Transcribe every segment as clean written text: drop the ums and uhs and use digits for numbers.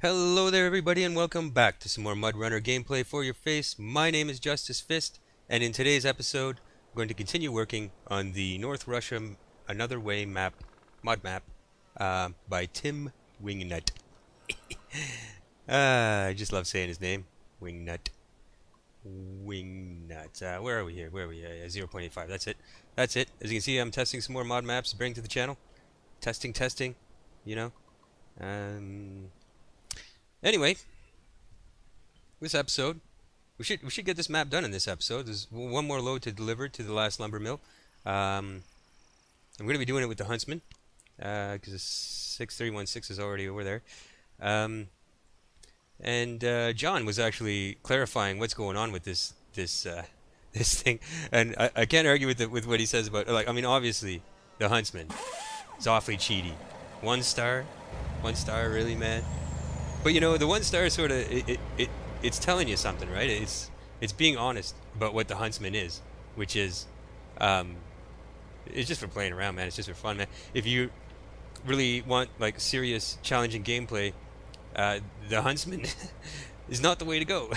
Hello there everybody and welcome back to some more MudRunner gameplay for your face. My name is Justice Fist, and in today's episode I'm going to continue working on the North Russia Another Way map, mod map, by Tim Wingnut. I just love saying his name, Wingnut. Wingnut. Where are we here? Where are we? 0.85. That's it. That's it. As you can see, I'm testing some more mod maps to bring to the channel. Testing, you know. Um, Anyway, this episode, we should get this map done in this episode. There's one more load to deliver to the last lumber mill. I'm going to be doing it with the Huntsman, because the 6316 is already over there. And John was actually clarifying what's going on with this this thing, and I can't argue with what he says about, like, I mean, obviously the Huntsman is awfully cheaty. One star, really, man. But you know, the one star sort of it's telling you something, right? It's being honest about what the Huntsman is, which is it's just for playing around, man. It's just for fun, man. If you really want like serious, challenging gameplay, the Huntsman is not the way to go.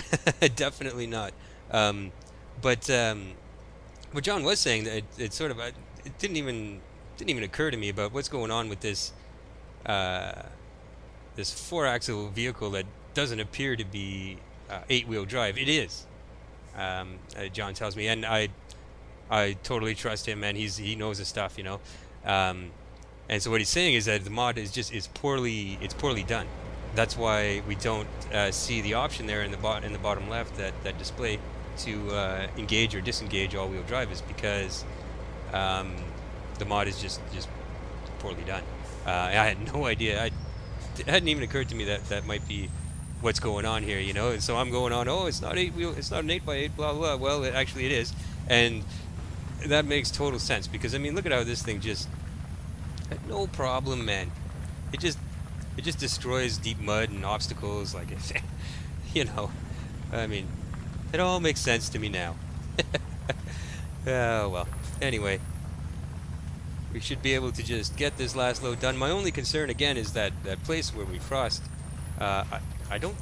Definitely not. But what John was saying, that it sort of it didn't even occur to me about what's going on with this. This four-axle vehicle that doesn't appear to be eight-wheel drive. It is, John tells me, and I totally trust him, man. He knows his stuff, you know. And so what he's saying is that the mod is poorly done. That's why we don't see the option there in the bottom left, that display to engage or disengage all-wheel drive, is because the mod is just poorly done. I had no idea. It hadn't even occurred to me that might be what's going on here, you know. And so I'm going on, oh, it's not it's not an 8x8, blah blah. Well, actually it is, and that makes total sense, because I mean, look at how this thing just had no problem, man. It just destroys deep mud and obstacles, like you know. I mean, it all makes sense to me now. Oh well. Anyway, we should be able to just get this last load done. My only concern again is that place where we crossed. I don't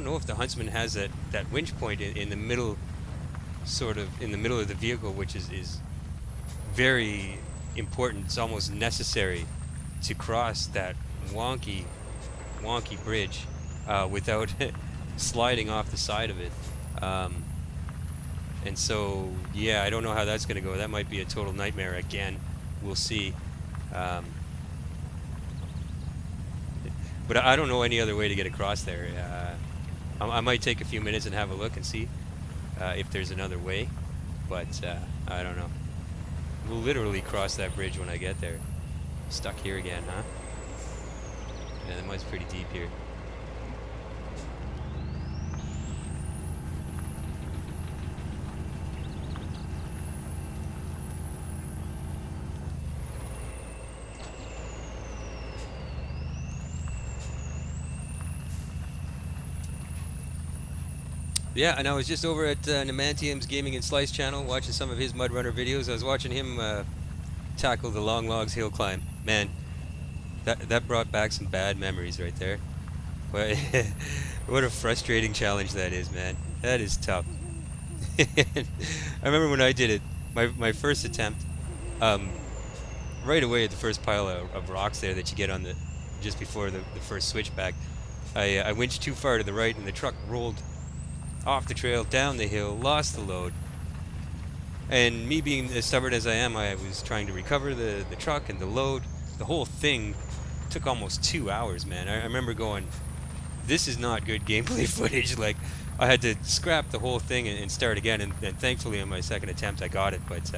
know if the Huntsman has that winch point in the middle, sort of in the middle of the vehicle, which is very important. It's almost necessary to cross that wonky bridge without sliding off the side of it. And so yeah, I don't know how that's going to go. That might be a total nightmare again. We'll see. But I don't know any other way to get across there. I might take a few minutes and have a look and see if there's another way. But I don't know. We'll literally cross that bridge when I get there. Stuck here again, huh? Yeah, the mud's pretty deep here. Yeah, and I was just over at Nemantium's Gaming and Slice channel watching some of his MudRunner videos. I was watching him tackle the Long Logs hill climb. Man, that brought back some bad memories right there. But what a frustrating challenge that is, man. That is tough. I remember when I did it, my first attempt, right away at the first pile of rocks there that you get on just before the first switchback, I winched too far to the right and the truck rolled off the trail, down the hill, lost the load. And me being as stubborn as I am, I was trying to recover the truck and the load. The whole thing took almost 2 hours, man. I remember going, this is not good gameplay footage. Like, I had to scrap the whole thing and start again, and thankfully on my second attempt I got it. But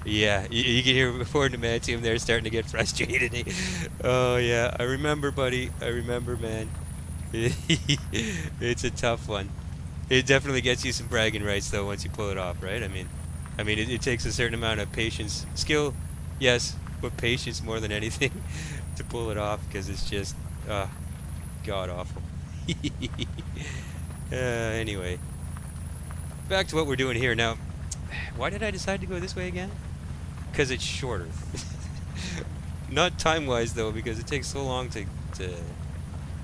yeah, you can hear before the man team there starting to get frustrated. Oh yeah, I remember, buddy. I remember, man. It's a tough one. It definitely gets you some bragging rights, though, once you pull it off, right? I mean, it takes a certain amount of patience, skill, yes, but patience more than anything to pull it off, because it's just god awful. Anyway, back to what we're doing here now. Why did I decide to go this way again? Because it's shorter. Not time-wise though, because it takes so long to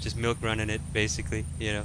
Just milk running it, basically, you know.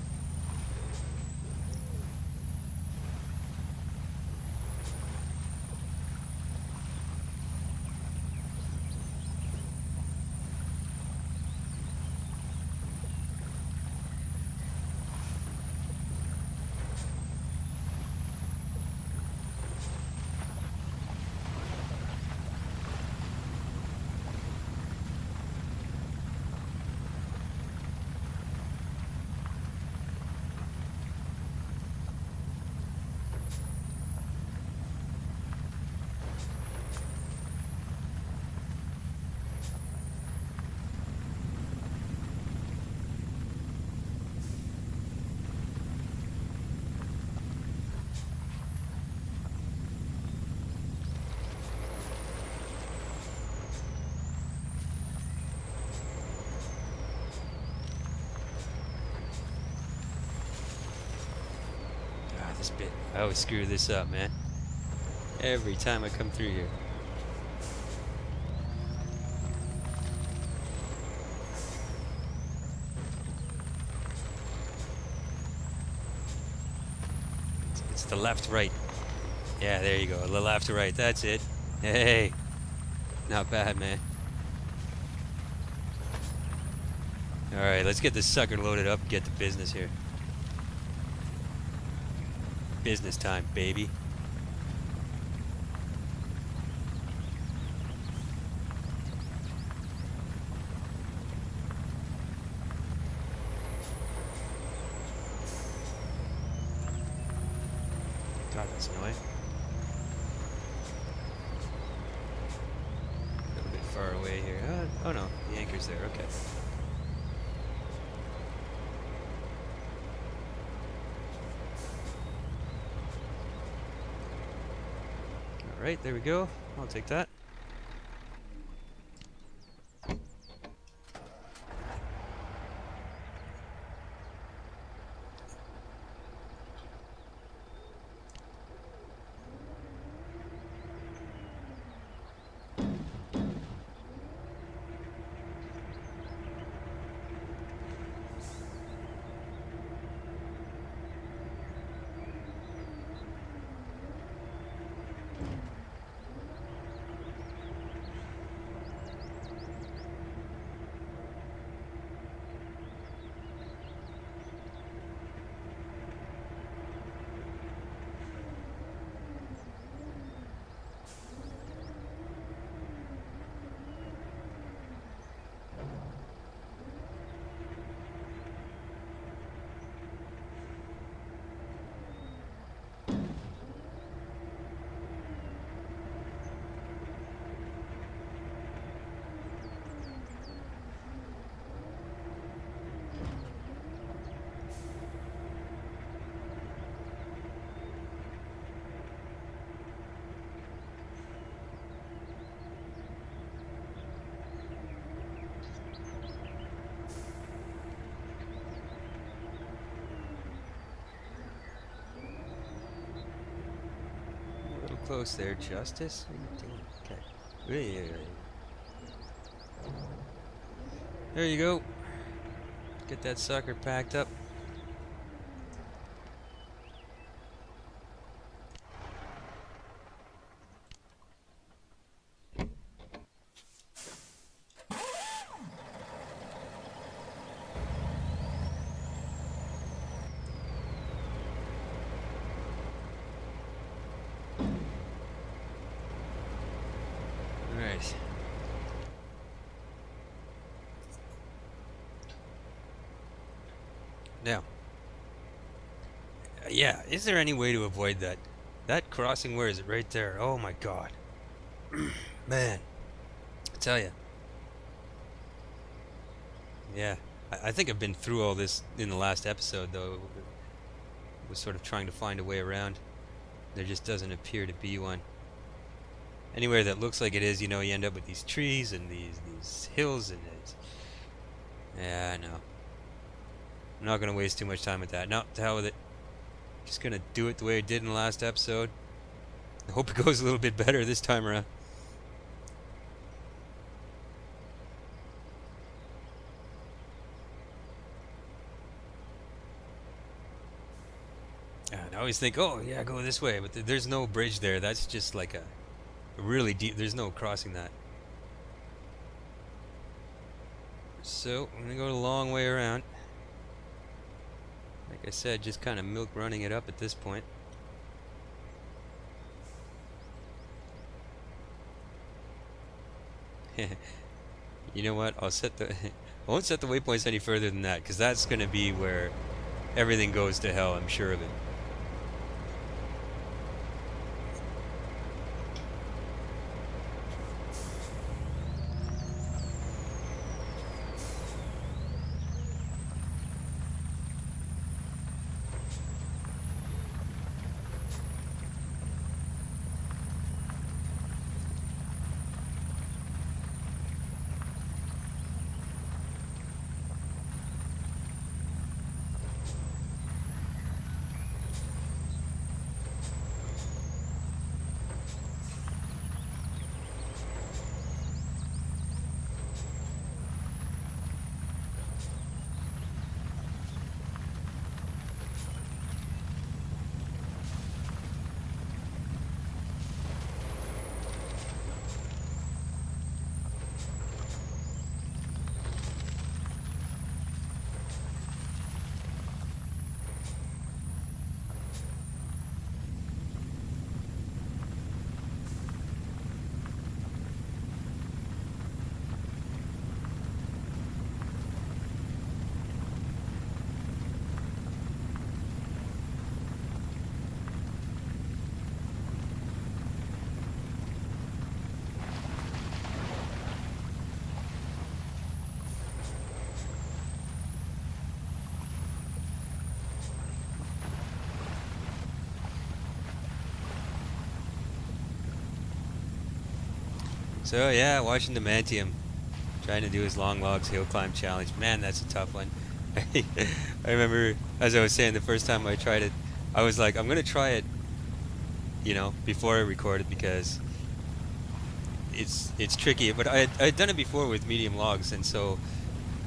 Ah, this bit. I always screw this up, man. Every time I come through here. It's the left, right. Yeah, there you go. The left to right. That's it. Hey. Not bad, man. Alright, let's get this sucker loaded up and get to business here. Business time, baby. God, that's annoying. A little bit far away here. Oh no, the anchor's there. Okay. Alright, there we go. I'll take that. Close there, Justice. Okay. There you go. Get that sucker packed up. Alright. Now, yeah, is there any way to avoid that? That crossing, where is it? Right there. Oh my god. Man, I tell you. Yeah, I think I've been through all this in the last episode, though. Was sort of trying to find a way around. There just doesn't appear to be one. Anywhere that looks like it is, you know, you end up with these trees and these hills, and it's... Yeah, I know. I'm not going to waste too much time with that. No, to hell with it. Just going to do it the way I did in the last episode. I hope it goes a little bit better this time around. I always think, oh yeah, go this way, but there's no bridge there. That's just like a really deep. There's no crossing that. So I'm gonna go a long way around. Like I said, just kind of milk running it up at this point. You know what? I'll set the. I won't set the waypoints any further than that, because that's gonna be where everything goes to hell. I'm sure of it. So yeah, watching the Mantium trying to do his long logs hill climb challenge. Man, that's a tough one. I remember, as I was saying, the first time I tried it, I was like, I'm gonna try it, before I record it, because it's tricky. But I'd done it before with medium logs, and so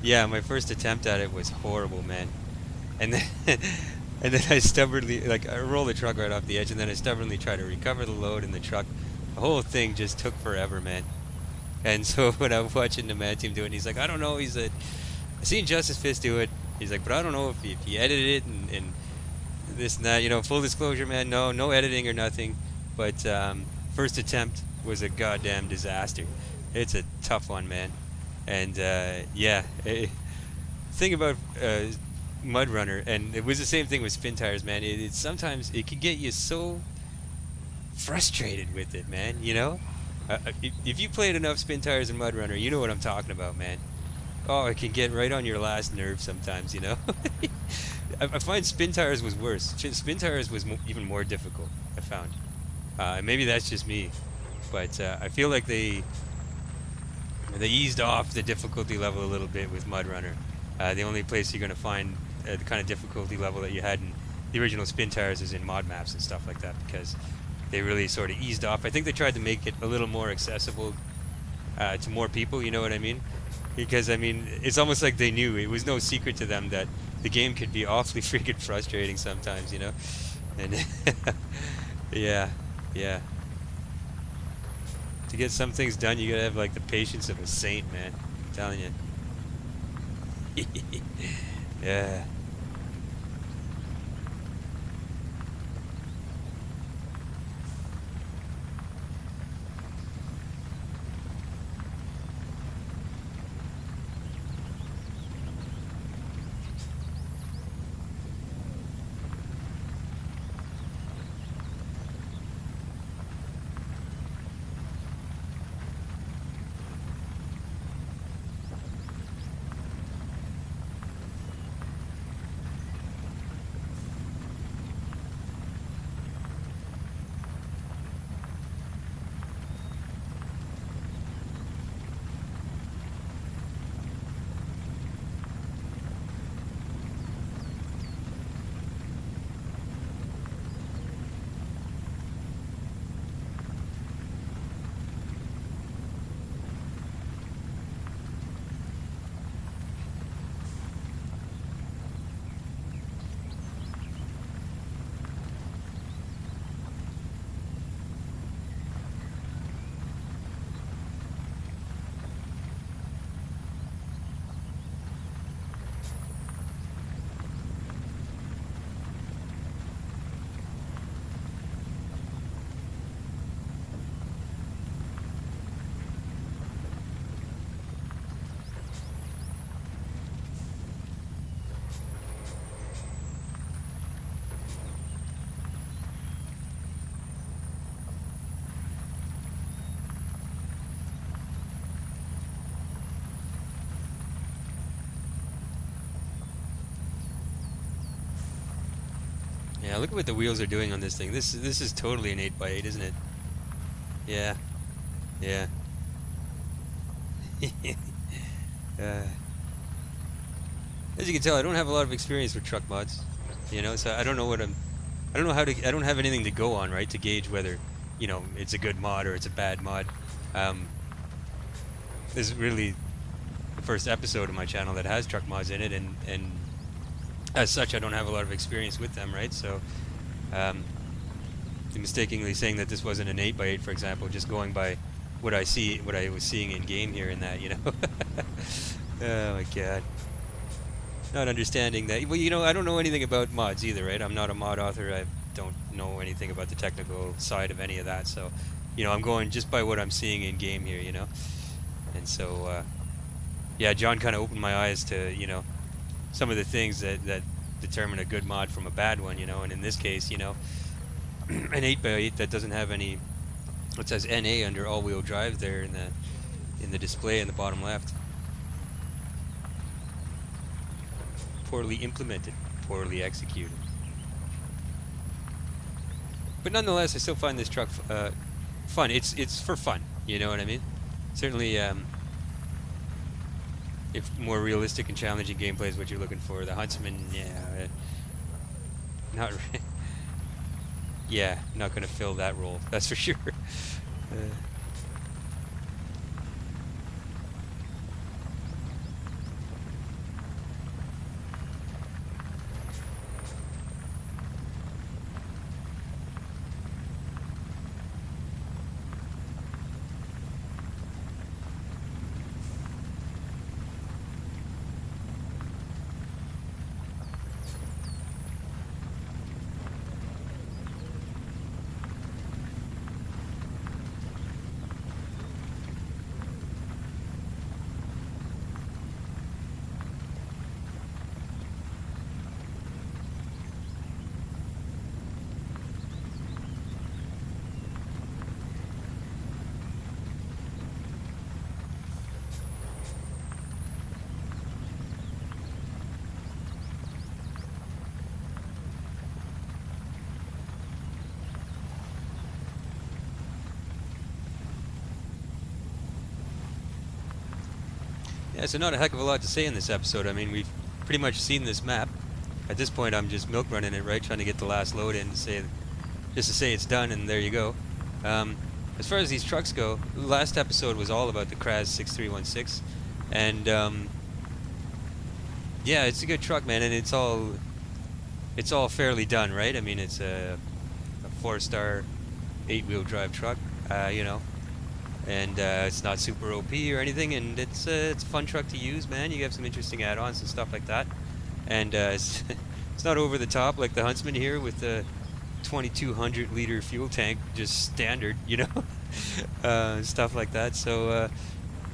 yeah, my first attempt at it was horrible, man. And then and then I stubbornly, like, I rolled the truck right off the edge, and then I stubbornly tried to recover the load in the truck. The whole thing just took forever, man. And so when I'm watching the man team do it, he's like, I don't know. He's like, I seen Justice Fist do it. He's like, but I don't know if he edited it and this and that. Full disclosure, man, no editing or nothing. But first attempt was a goddamn disaster. It's a tough one, man. And yeah, thing about MudRunner, and it was the same thing with spin tires, man. It sometimes it can get you so frustrated with it, man. If you played enough spin tires and MudRunner, you know what I'm talking about, man. Oh, it can get right on your last nerve sometimes, I find spin tires was worse. Spin tires was even more difficult, I found. Maybe that's just me, but I feel like they eased off the difficulty level a little bit with MudRunner. The only place you're going to find the kind of difficulty level that you had in the original spin tires is in mod maps and stuff like that, because they really sort of eased off. I think they tried to make it a little more accessible to more people, you know what I mean? Because, I mean, it's almost like they knew. It was no secret to them that the game could be awfully freaking frustrating sometimes, And yeah. To get some things done, you gotta have, like, the patience of a saint, man. I'm telling you. Yeah. Yeah, look at what the wheels are doing on this thing. This is totally an 8x8, isn't it? Yeah, yeah. uh, as you can tell, I don't have a lot of experience with truck mods, you know, so I don't know what I don't know how to, I don't have anything to go on, right, to gauge whether, you know, it's a good mod or it's a bad mod. Um, this is really the first episode of my channel that has truck mods in it, and as such, I don't have a lot of experience with them, right? So, mistakenly saying that this wasn't an 8x8, for example, just going by what I see, what I was seeing in game here, and that, you know. Oh my god. Not understanding that. Well, you know, I don't know anything about mods either, right? I'm not a mod author. I don't know anything about the technical side of any of that. So, you know, I'm going just by what I'm seeing in game here, you know. And so, yeah, John kind of opened my eyes to, you know, some of the things that determine a good mod from a bad one, you know. And in this case, you know, an 8x8 that doesn't have any, it says NA under all-wheel drive there in the display in the bottom left. Poorly implemented, poorly executed. But nonetheless, I still find this truck fun. It's for fun, you know what I mean? Certainly, if more realistic and challenging gameplay is what you're looking for, the Huntsman, yeah, not, yeah, not gonna fill that role. That's for sure. Yeah, so not a heck of a lot to say in this episode. I mean, we've pretty much seen this map. At this point, I'm just milk running it, right? Trying to get the last load in to say, just to say it's done, and there you go. As far as these trucks go, the last episode was all about the Kraz 6316, and yeah, it's a good truck, man, and it's all fairly done, right? I mean, it's a 4-star 8-wheel drive truck, you know. And it's not super OP or anything, and it's a fun truck to use, man. You have some interesting add-ons and stuff like that, and it's not over the top like the Huntsman here with the 2,200 liter fuel tank, just standard, you know, stuff like that. So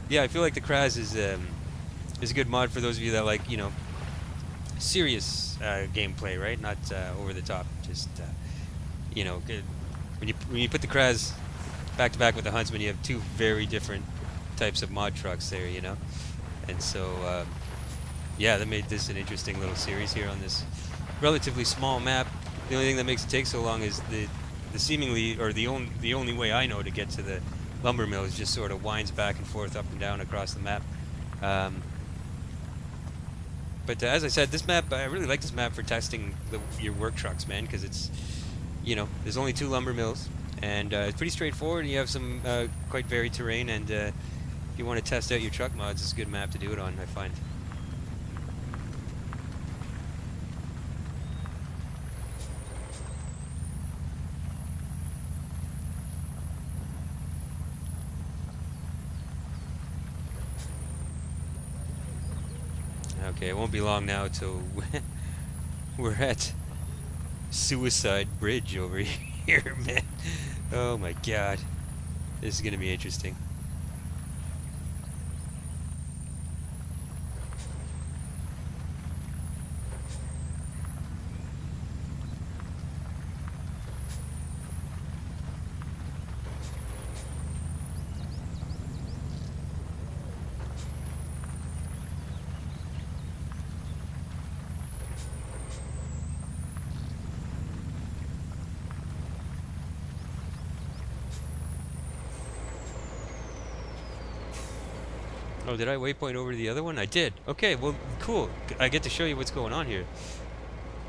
yeah, I feel like the Kraz is a good mod for those of you that like, you know, serious gameplay, right? Not over the top. Just you know, when you put the Kraz back to back with the Huntsman, you have two very different types of mod trucks there, you know. And so yeah, that made this an interesting little series here on this relatively small map. The only thing that makes it take so long is the seemingly, or the only way I know to get to the lumber mill is just sort of winds back and forth, up and down across the map. But as I said, this map, I really like this map for testing your work trucks, man, because it's, you know, there's only 2 lumber mills, and it's pretty straightforward. You have some quite varied terrain, and if you want to test out your truck mods, it's a good map to do it on, I find. Okay, it won't be long now till we're at Suicide Bridge over here, man. Oh my god. This is gonna be interesting. Oh, did I waypoint over to the other one? I did. Okay, well, cool. I get to show you what's going on here.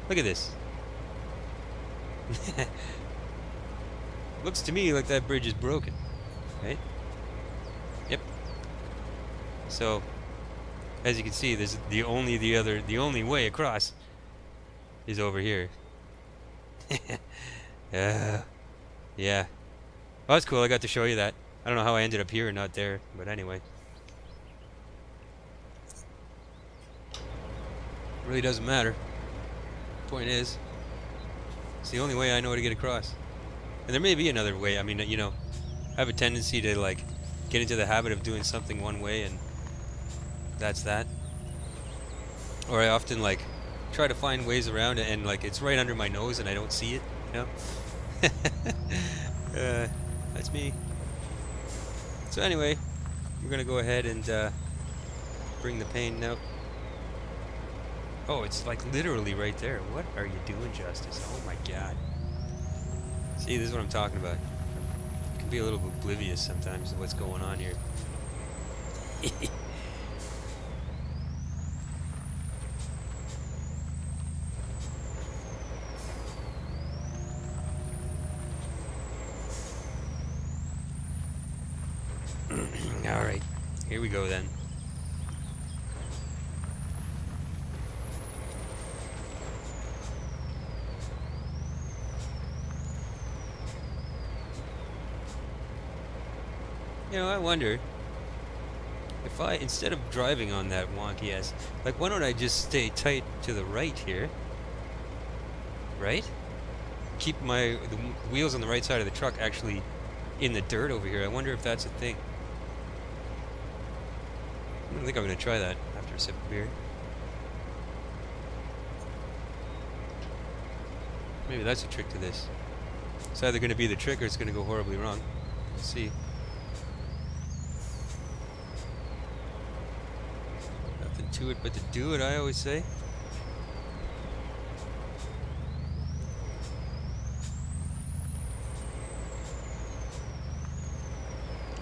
Look at this. Looks to me like that bridge is broken, right? Yep. So, as you can see, there's the only way across is over here. Yeah. Well, that's cool. I got to show you that. I don't know how I ended up here and not there, but anyway. Really doesn't matter. Point is, it's the only way I know to get across. And there may be another way. I mean, you know, I have a tendency to like get into the habit of doing something one way, and that's that. Or I often like try to find ways around it, and like it's right under my nose and I don't see it. You know. That's me. So anyway, we're gonna go ahead and bring the pain out. Oh, it's like literally right there. What are you doing, Justice? Oh my God. See, this is what I'm talking about. You can be a little oblivious sometimes to what's going on here. Alright, here we go then. You know, I wonder if I, instead of driving on that wonky ass, like why don't I just stay tight to the right here, right? Keep the wheels on the right side of the truck actually in the dirt over here. I wonder if that's a thing. I don't think I'm gonna try that after a sip of beer. Maybe that's a trick to this. It's either gonna be the trick or it's gonna go horribly wrong. We'll see. Nothing to it but to do it, I always say.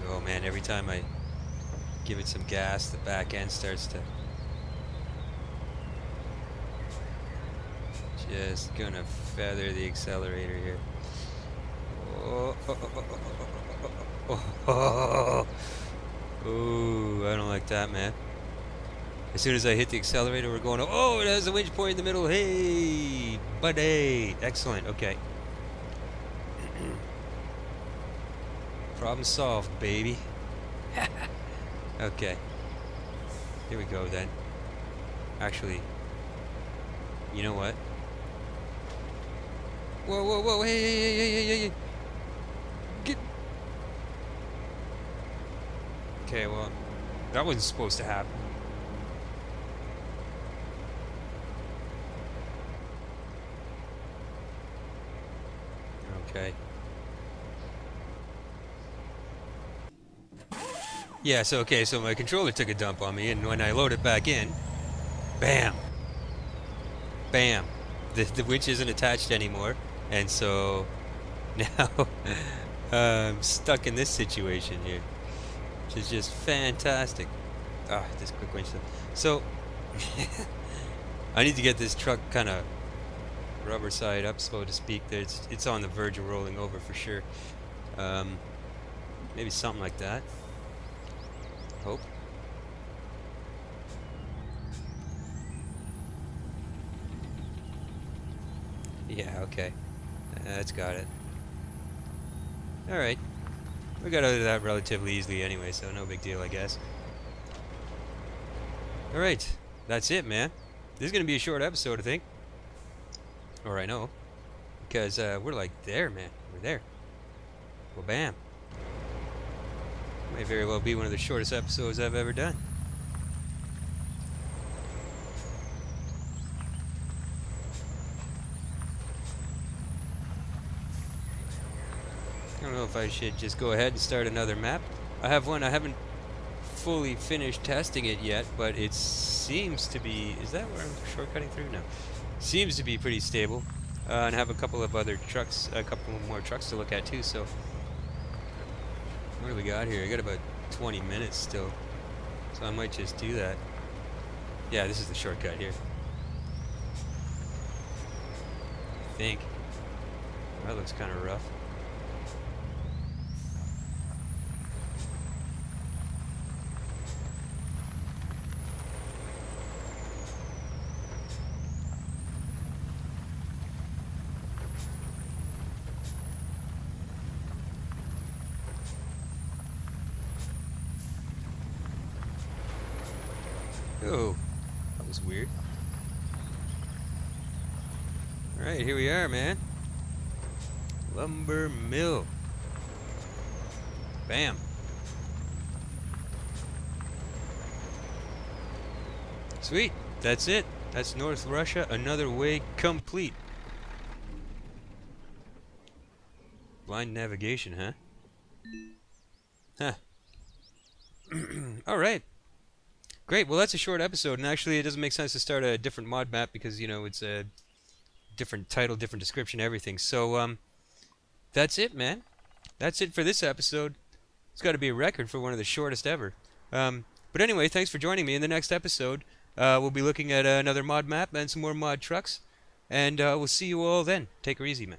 Oh man, every time I give it some gas, the back end starts to just gonna feather the accelerator here. Oh, oh, I don't like that, man. As soon as I hit the accelerator, we're going, oh, it has a winch point in the middle. Hey, buddy. Excellent. Okay. Problem solved, baby. Okay. Here we go, then. Actually, you know what? Whoa, whoa, whoa. Hey. Get. Okay, well, that wasn't supposed to happen. Okay. Yeah, so my controller took a dump on me, and when I load it back in, bam! Bam! The winch isn't attached anymore, and so now I'm stuck in this situation here, which is just fantastic. Ah, this quick winch stuff. So, I need to get this truck kind of rubber side up, so to speak. It's on the verge of rolling over for sure. Maybe something like that. Hope. Yeah, okay. That's got it. Alright. We got out of that relatively easily anyway, so no big deal, I guess. Alright. That's it, man. This is going to be a short episode, I think. Or I know. Because we're like there, man. We're there. Well, bam. May very well be one of the shortest episodes I've ever done. I don't know if I should just go ahead and start another map. I have one. I haven't fully finished testing it yet, but it seems to be... Is that where I'm shortcutting through? No. Seems to be pretty stable. And I have a couple of other trucks, a couple more trucks to look at too, so... What do we got here? I got about 20 minutes still. So I might just do that. Yeah, this is the shortcut here. I think. That looks kind of rough. Oh, that was weird. Alright, here we are, man. Lumber mill. Bam. Sweet. That's it. That's North Russia. Another way complete. Blind navigation, huh? Huh. Alright. Great. Well, that's a short episode, and actually it doesn't make sense to start a different mod map because, you know, it's a different title, different description, everything. So, that's it, man. That's it for this episode. It's got to be a record for one of the shortest ever. But anyway, thanks for joining me. In the next episode, we'll be looking at another mod map and some more mod trucks. And we'll see you all then. Take her easy, man.